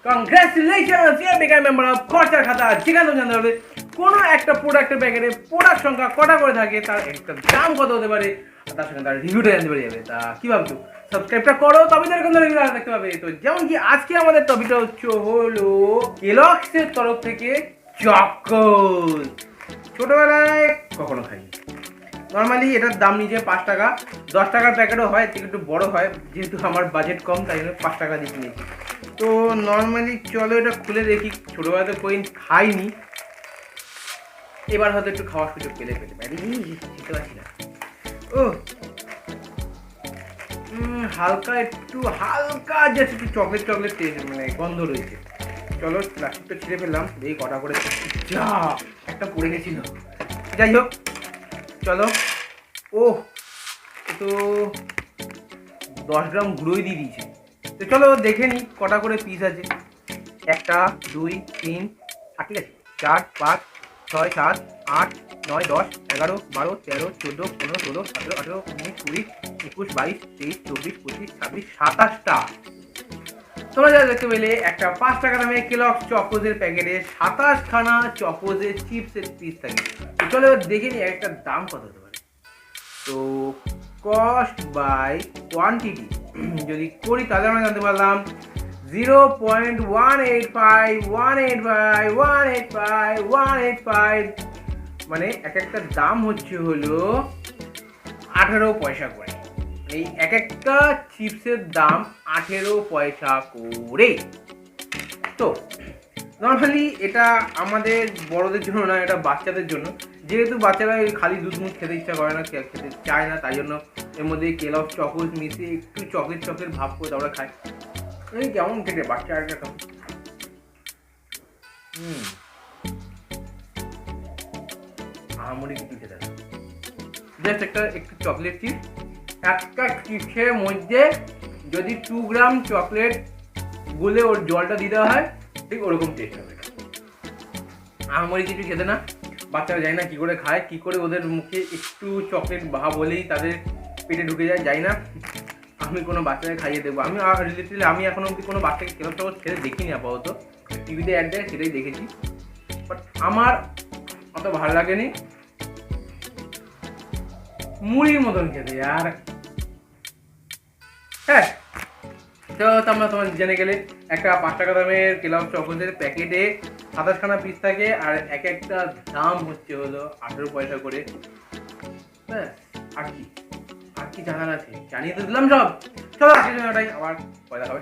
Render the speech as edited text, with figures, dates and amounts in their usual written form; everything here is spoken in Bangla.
Congratulations you become member of খরচার খাতা। যেখানে জানতে হবে কোনো একটা প্রোডাক্টের প্যাকেটে প্রোডাক্ট সংখ্যা কটা করে থাকে, তার একটা দাম কত হতে পারে, তার সঙ্গে তার রিভিউটা জানতে পেরে যাবে। তা কি ভাবছো? সাবস্ক্রাইবটা করো, তবে তো এরকম ধরনের ভিডিও দেখতে পাবে। তো যেমন কি আজকে আমাদের টপিকটা হলো কেলগসের তরফ থেকে চকোজ। ছোটবেলায় কখনো খাইনি। নর্মালি এটার দাম নিজে 5 টাকা, 10 টাকার প্যাকেটও হয়, থেকে একটু বড় হয়, যেহেতু আমার বাজেট কম তাই জন্য 5 টাকা দিয়ে কিনেছি। তো নর্মালি চলো এটা খুলে দেখি, ছোটোবেলাতে কোনোদিন খাইনি, এবার হয়তো একটু খাওয়ার সুযোগ পেলে পারি। খেতে পারছি না। ও হালকা জাস্ট একটু চকলেট টেস্ট, মানে গন্ধ রয়েছে। চলো প্লাস্টিকটা ছিঁড়ে ফেললাম, এই কটা করে যা একটা পড়ে গেছিল। যাই হোক চলো। ও তো 10 গ্রাম গুঁড়োই দিয়ে দিয়েছে। তো চলো দেখে নিই কটা করে পিস আছে। 1 2 3 ঠিক আছে, 4 5 6 7 8 9 10 11 12 13 14 15 16 17 18 19 20 21 22 23 24 25 26 27টা। তোমরা যা দেখতে পেলে একটা 5 টাকা দামে কেলগস চকোজের প্যাকেটে 27খানা চকোজের চিপসের পিস থাকে। তো চলো এবার দেখে নিই একটা দাম কত হতে পারে। তো কস্ট বাই কোয়ান্টিটি যদি করি তাহলে আমরা জানতে পারলাম 0.185 মানে এক একটা দাম হচ্ছে হলো 18 পয়সা করে। এই এক একটা চিপসের দাম 18 পয়সা করে। তো নর্মালি এটা আমাদের বড়দের জন্য না, এটা বাচ্চাদের জন্য। যেহেতু বাচ্চারা খালি দুধ মুখ খেতে ইচ্ছা করে না, খেতে চায় না, তাই জন্য এর মধ্যে কেলগস চকোজ মিশিয়ে একটু চকলেট ভাব করে তারপরে খায়। এই কেমন খেতে বাচ্চা আর একটা আহামরি কিছু খেতে না, জাস্ট একটু চকলেট চিপস। একটা চিপসের মধ্যে যদি 2 গ্রাম চকলেট গুলে ওর জলটা দিতে হয়, ঠিক ওরকম টেস্ট হবে। আহামরি কিছু খেতে না, বাচ্চারা জানি না কী করে খায়, কী করে ওদের মুখে একটু চকলেট ভাব হলেই তাদের পেটে ঢুকে যায়, জানি না। আমি কোনো বাচ্চাকে খাইয়ে দেবো, আমি এখন অবধি কোনো বাচ্চাকে কেলগস চকোজ খেতে দেখিনি আপাতত। টিভিতে অ্যাড দেয় সেটাই দেখেছি, বাট আমার অত ভালো লাগেনি। মুড়ির মতন খেতে আর। হ্যাঁ, তো তোমরা জেনে গেলে একটা 5 টাকা দামের কেলগস চকোজের প্যাকেটে 27খানা পিস থাকে, আর এক একটা দাম হচ্ছে হলো 18 পয়সা করে। হ্যাঁ, আর কি জানার আছে, জানিয়ে তো দিলাম সব। চলো আজকের জন্য আবার পয়সা হবে।